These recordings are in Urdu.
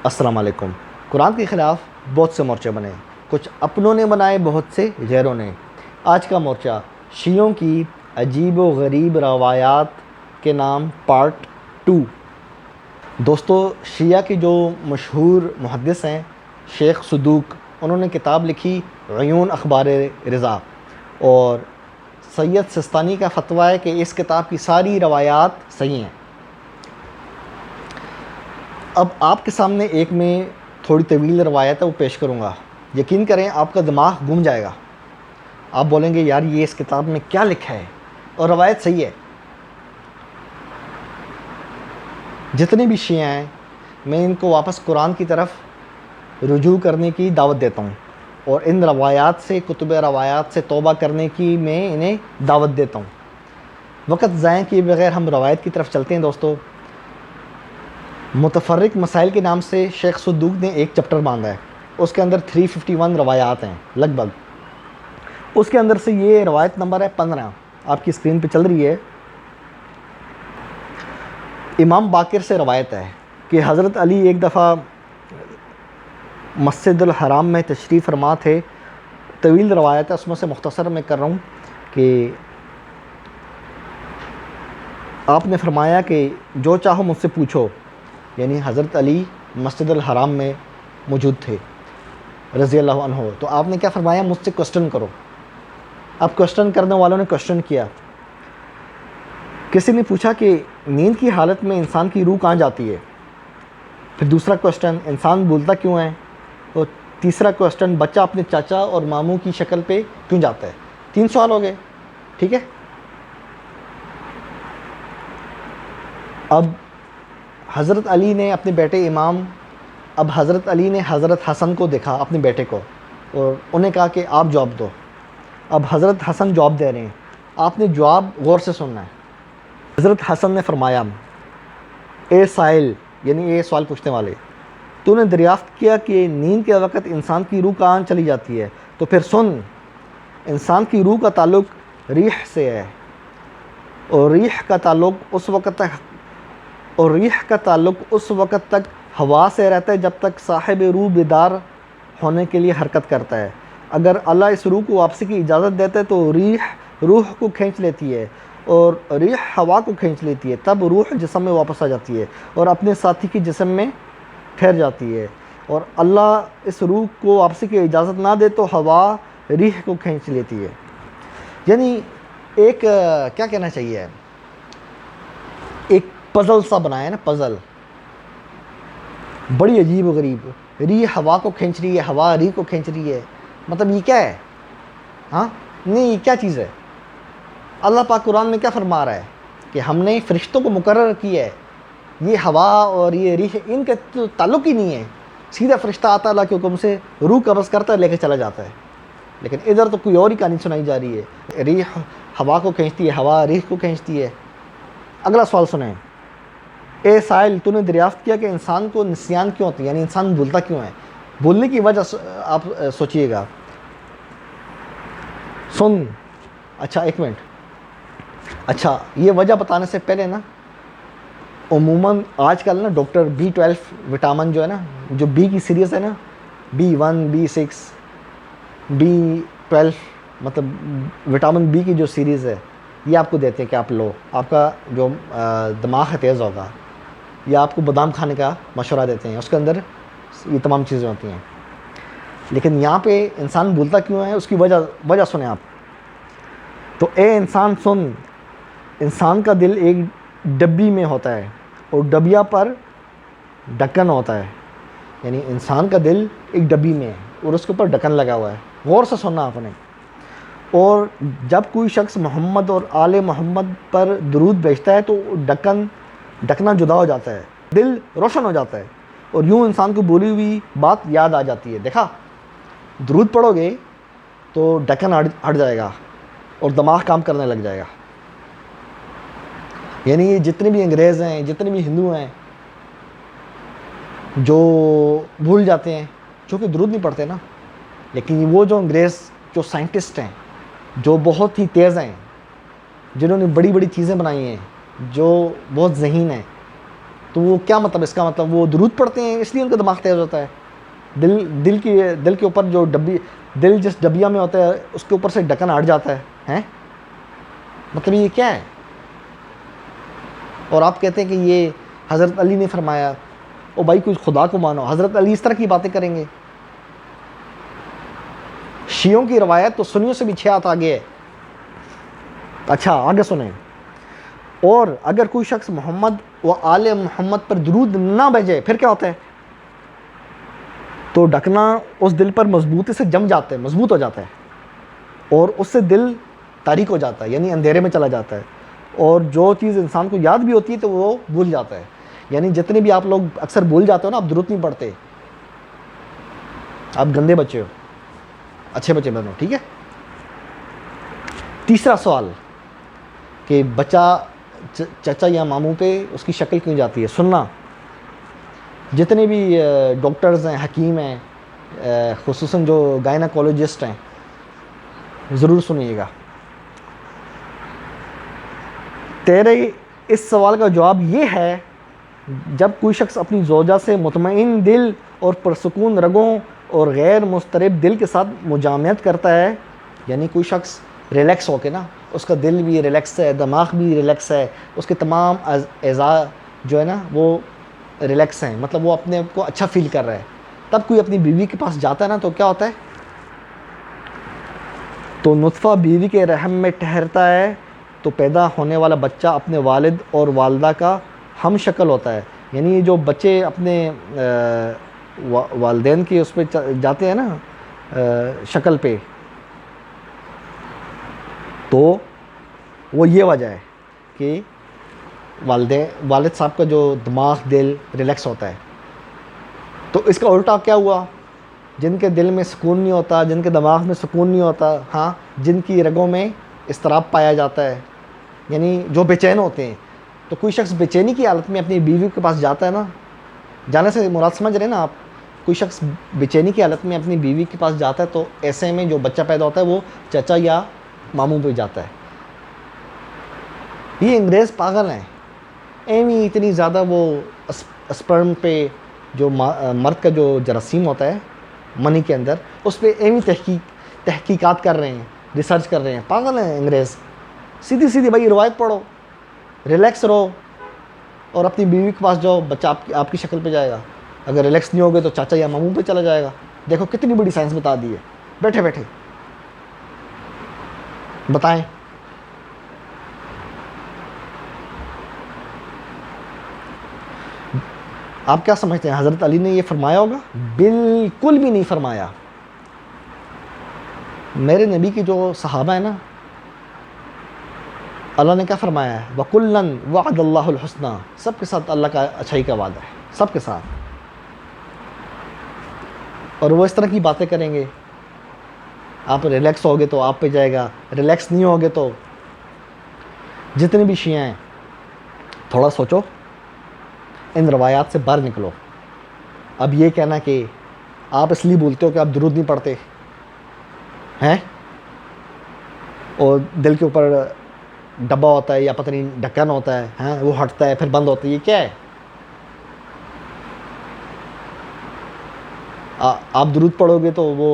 السلام علیکم۔ قرآن کے خلاف بہت سے مورچے بنے، کچھ اپنوں نے بنائے، بہت سے غیروں نے۔ آج کا مورچہ شیعوں کی عجیب و غریب روایات کے نام پارٹ 2۔ دوستو، شیعہ کے جو مشہور محدث ہیں شیخ صدوق، انہوں نے کتاب لکھی عیون اخبار رضا، اور سید سستانی کا فتویٰ ہے کہ اس کتاب کی ساری روایات صحیح ہیں۔ اب آپ کے سامنے ایک میں تھوڑی طویل روایت ہے، وہ پیش کروں گا۔ یقین کریں آپ کا دماغ گھوم جائے گا، آپ بولیں گے یار یہ اس کتاب میں کیا لکھا ہے، اور روایت صحیح ہے۔ جتنے بھی شیعہ ہیں میں ان کو واپس قرآن کی طرف رجوع کرنے کی دعوت دیتا ہوں، اور ان روایات سے، کتب روایات سے توبہ کرنے کی میں انہیں دعوت دیتا ہوں۔ وقت ضائع کیے بغیر ہم روایت کی طرف چلتے ہیں۔ دوستو، متفرق مسائل کے نام سے شیخ صدوق نے ایک چپٹر باندھا ہے، اس کے اندر 351 روایات ہیں لگ بھگ۔ اس کے اندر سے یہ روایت نمبر ہے 15، آپ کی اسکرین پہ چل رہی ہے۔ امام باقر سے روایت ہے کہ حضرت علی ایک دفعہ مسجد الحرام میں تشریف فرما تھے۔ طویل روایت ہے، اس میں سے مختصر میں کر رہا ہوں کہ آپ نے فرمایا کہ جو چاہو مجھ سے پوچھو، یعنی حضرت علی مسجد الحرام میں موجود تھے رضی اللہ عنہ، تو آپ نے کیا فرمایا؟ مجھ سے کوسچن کرو۔ اب کوسچن کرنے والوں نے کوسچن کیا۔ کسی نے پوچھا کہ نیند کی حالت میں انسان کی روح کہاں جاتی ہے؟ پھر دوسرا کوسچن، انسان بولتا کیوں ہے؟ اور تیسرا کوسچن، بچہ اپنے چاچا اور ماموں کی شکل پہ کیوں جاتا ہے؟ 3 سوال ہو گئے، ٹھیک ہے۔ اب حضرت علی نے اپنے بیٹے حضرت علی نے حضرت حسن کو دیکھا، اپنے بیٹے کو، اور انہیں کہا کہ آپ جواب دو۔ اب حضرت حسن جواب دے رہے ہیں، آپ نے جواب غور سے سننا ہے۔ حضرت حسن نے فرمایا، اے سائل، یعنی اے سوال پوچھنے والے، تو نے دریافت کیا کہ نیند کے وقت انسان کی روح کہاں چلی جاتی ہے؟ تو پھر سن، انسان کی روح کا تعلق ریح سے ہے، اور ریح کا تعلق اس وقت تک ہوا سے رہتا ہے جب تک صاحب روح بیدار ہونے کے لیے حرکت کرتا ہے۔ اگر اللہ اس روح کو واپسی کی اجازت دیتا ہے تو ریح روح کو کھینچ لیتی ہے، اور ریح ہوا کو کھینچ لیتی ہے، تب روح جسم میں واپس آ جاتی ہے اور اپنے ساتھی کی جسم میں ٹھہر جاتی ہے۔ اور اللہ اس روح کو واپسی کی اجازت نہ دے تو ہوا ریح کو کھینچ لیتی ہے۔ یعنی ایک کیا کہنا چاہیے، ایک پزل سا بنایا ہے نا، پزل بڑی عجیب و غریب۔ ریح ہوا کو کھینچ رہی ہے، ہوا ریح کو کھینچ رہی ہے، مطلب یہ کیا ہے؟ نہیں، یہ کیا چیز ہے؟ اللہ پاک قرآن میں کیا فرما رہا ہے کہ ہم نے فرشتوں کو مقرر کیا ہے، یہ ہوا اور یہ ریح ان کا تو تعلق ہی نہیں ہے، سیدھا فرشتہ آتا ہے اللہ کے حکم سے، روح قبض کرتا ہے، لے کے چلا جاتا ہے۔ لیکن ادھر تو کوئی اور ہی کہانی سنائی جا رہی ہے، ریح ہوا کو کھینچتی ہے، ہوا ریح کو کھینچتی ہے۔ اگلا سوال سنیں، اے سائل، تو نے دریافت کیا کہ انسان کو نسیان کیوں ہوتی ہے، یعنی انسان بھولتا کیوں ہے؟ بھولنے کی وجہ آپ سوچئے گا۔ سن، اچھا ایک منٹ، اچھا یہ وجہ بتانے سے پہلے نا، عموماً آج کل نا ڈاکٹر B12 وٹامن جو ہے نا، جو بی کی سیریز ہے نا، B1 B6 B12، مطلب وٹامن بی کی جو سیریز ہے، یہ آپ کو دیتے ہیں کہ آپ لو، آپ کا جو دماغ ہے تیز ہوگا، یا آپ کو بادام کھانے کا مشورہ دیتے ہیں، اس کے اندر یہ تمام چیزیں ہوتی ہیں۔ لیکن یہاں پہ انسان بھولتا کیوں ہے، اس کی وجہ سنیں آپ۔ تو اے انسان سن، انسان کا دل ایک ڈبی میں ہوتا ہے، اور ڈبیا پر ڈھکن ہوتا ہے، یعنی انسان کا دل ایک ڈبی میں ہے اور اس کے اوپر ڈھکن لگا ہوا ہے۔ غور سے سننا آپ نے۔ اور جب کوئی شخص محمد اور آل محمد پر درود بھیجتا ہے تو ڈھکنا جدا ہو جاتا ہے، دل روشن ہو جاتا ہے، اور یوں انسان کو بولی ہوئی بات یاد آ جاتی ہے۔ دیکھا، درود پڑھو گے تو ڈھکن ہٹ جائے گا اور دماغ کام کرنے لگ جائے گا۔ یعنی یہ جتنے بھی انگریز ہیں، جتنے بھی ہندو ہیں جو بھول جاتے ہیں، چونکہ درود نہیں پڑھتے نا، لیکن وہ جو انگریز، جو سائنٹسٹ ہیں، جو بہت ہی تیز ہیں، جنہوں نے بڑی بڑی چیزیں بنائی ہیں، جو بہت ذہین ہیں، تو وہ کیا مطلب؟ اس کا مطلب وہ درود پڑھتے ہیں اس لیے ان کا دماغ تیز ہوتا ہے. دل کے اوپر جو دل جس ڈبیا میں ہوتا ہے اس کے اوپر سے ڈھکن ہٹ جاتا ہے. مطلب یہ کیا ہے؟ اور آپ کہتے ہیں کہ یہ حضرت علی نے فرمایا. او بھائی کچھ خدا کو مانو. حضرت علی اس طرح کی باتیں کریں گے؟ شیعوں کی روایت تو سنیوں سے بھی 6 ہاتھ آگے ہے. اچھا آگے سنیں. اور اگر کوئی شخص محمد و آل محمد پر درود نہ بھیجے پھر کیا ہوتا ہے؟ تو ڈھکنا اس دل پر مضبوطی سے جم جاتا ہے، مضبوط ہو جاتا ہے، اور اس سے دل تاریک ہو جاتا ہے، یعنی اندھیرے میں چلا جاتا ہے. اور جو چیز انسان کو یاد بھی ہوتی ہے تو وہ بھول جاتا ہے. یعنی جتنے بھی آپ لوگ اکثر بھول جاتے ہو نا، آپ درود نہیں پڑھتے، آپ گندے بچے ہو، اچھے بچے بنو. ٹھیک ہے. تیسرا سوال کہ بچہ چچا یا ماموں پہ اس کی شکل کیوں جاتی ہے؟ سننا، جتنے بھی ڈاکٹرز ہیں، حکیم ہیں، خصوصاً جو گائناکولوجسٹ ہیں، ضرور سنیے گا. تیرے اس سوال کا جواب یہ ہے، جب کوئی شخص اپنی زوجہ سے مطمئن دل اور پرسکون رگوں اور غیر مضطرب دل کے ساتھ مجامعت کرتا ہے، یعنی کوئی شخص ریلیکس ہو کے نا، اس کا دل بھی ریلیکس ہے، دماغ بھی ریلیکس ہے، اس کے تمام اعضاء جو ہے نا وہ ریلیکس ہیں، مطلب وہ اپنے آپ کو اچھا فیل کر رہا ہے، تب کوئی اپنی بیوی کے پاس جاتا ہے نا تو کیا ہوتا ہے؟ تو نطفہ بیوی کے رحم میں ٹھہرتا ہے تو پیدا ہونے والا بچہ اپنے والد اور والدہ کا ہم شکل ہوتا ہے. یعنی یہ جو بچے اپنے والدین کی اس پہ جاتے ہیں نا شکل پہ، تو وہ یہ وجہ ہے کہ والد صاحب کا جو دماغ دل ریلیکس ہوتا ہے. تو اس کا الٹا کیا ہوا؟ جن کے دل میں سکون نہیں ہوتا، جن کے دماغ میں سکون نہیں ہوتا، ہاں، جن کی رگوں میں اضطراب پایا جاتا ہے، یعنی جو بے چین ہوتے ہیں. تو کوئی شخص بے چینی کی حالت میں اپنی بیوی کے پاس جاتا ہے نا، جانے سے مراد سمجھ رہے ہیں نا آپ؟ کوئی شخص بے چینی کی حالت میں اپنی بیوی کے پاس جاتا ہے تو ایسے میں جو بچہ پیدا ہوتا ہے وہ چچا یا ماموں پہ جاتا ہے. یہ انگریز پاگل ہیں، ایویں اتنی زیادہ وہ اسپرم پہ جو مرد کا جو جراثیم ہوتا ہے منی کے اندر، اس پہ ایویں تحقیقات کر رہے ہیں، ریسرچ کر رہے ہیں. پاگل ہیں انگریز. سیدھی بھائی روایت پڑھو، ریلیکس رہو اور اپنی بیوی کے پاس جاؤ، بچہ آپ کی شکل پہ جائے گا. اگر ریلیکس نہیں ہوگے تو چاچا یا ماموں پہ چلا جائے گا. دیکھو کتنی بڑی سائنس بتا دی ہے بیٹھے بیٹھے. بتائیں آپ کیا سمجھتے ہیں؟ حضرت علی نے یہ فرمایا ہوگا؟ بالکل بھی نہیں فرمایا. میرے نبی کی جو صحابہ ہیں نا، اللہ نے کیا فرمایا ہے؟ وَكُلًّا وَعَدَ اللَّهُ الْحُسْنَى. سب کے ساتھ اللہ کا اچھائی کا وعدہ ہے، سب کے ساتھ. اور وہ اس طرح کی باتیں کریں گے، آپ ریلیکس ہوگے تو آپ پہ جائے گا، ریلیکس نہیں ہوگے تو. جتنے بھی شیعہ ہیں تھوڑا سوچو، ان روایات سے باہر نکلو. اب یہ کہنا کہ آپ اس لیے بولتے ہو کہ آپ درود نہیں پڑھتے ہیں، اور دل کے اوپر ڈبہ ہوتا ہے یا پتہ نہیں ڈھکن ہوتا ہے، ہاں، وہ ہٹتا ہے پھر بند ہوتا ہے، یہ کیا ہے؟ آپ درود پڑھو گے تو وہ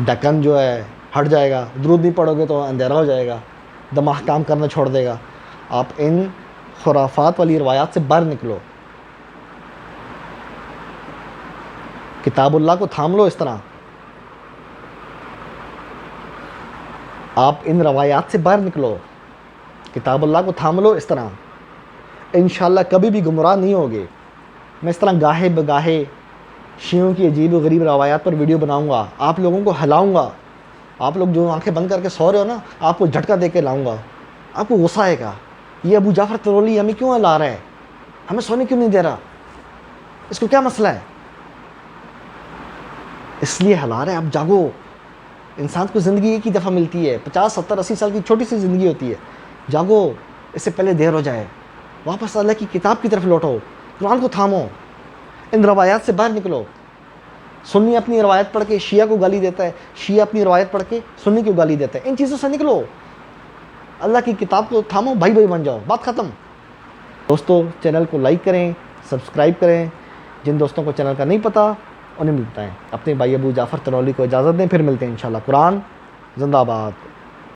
ڈھکن جو ہے ہٹ جائے گا، درود نہیں پڑھو گے تو اندھیرا ہو جائے گا، دماغ کام کرنا چھوڑ دے گا. آپ ان خرافات والی روایات سے باہر نکلو. کتاب اللہ کو تھام لو. اس طرح آپ ان روایات سے باہر نکلو، کتاب اللہ کو تھام لو. اس طرح انشاءاللہ کبھی بھی گمراہ نہیں ہوگے. میں اس طرح گاہے بگاہے شیعوں کی عجیب و غریب روایات پر ویڈیو بناؤں گا، آپ لوگوں کو ہلاؤں گا. آپ لوگ جو آنکھیں بند کر کے سو رہے ہو نا، آپ کو جھٹکا دے کے لاؤں گا. آپ کو غصہ آئے گا، یہ ابو جعفر ترولی ہمیں کیوں ہلا رہا ہے، ہمیں سونے کیوں نہیں دے رہا، اس کو کیا مسئلہ ہے؟ اس لیے ہلا رہا ہے. آپ جاگو. انسان کو زندگی ایک ہی دفعہ ملتی ہے، 50 70 80 سال کی چھوٹی سی زندگی ہوتی ہے. جاگو، اس سے پہلے دیر ہو جائے. واپس اللہ کی کتاب کی طرف لوٹو، قرآن کو تھامو، ان روایات سے باہر نکلو. سنی اپنی روایت پڑھ کے شیعہ کو گالی دیتا ہے، شیعہ اپنی روایت پڑھ کے سنی کو گالی دیتا ہے. ان چیزوں سے نکلو، اللہ کی کتاب کو تھامو، بھائی بھائی بن جاؤ، بات ختم. دوستو چینل کو لائک کریں، سبسکرائب کریں، جن دوستوں کو چینل کا نہیں پتہ انہیں بھی بتائیں۔ اپنے بھائی ابو جعفر تنولی کو اجازت دیں، پھر ملتے ہیں انشاءاللہ۔ قرآن زندہ باد۔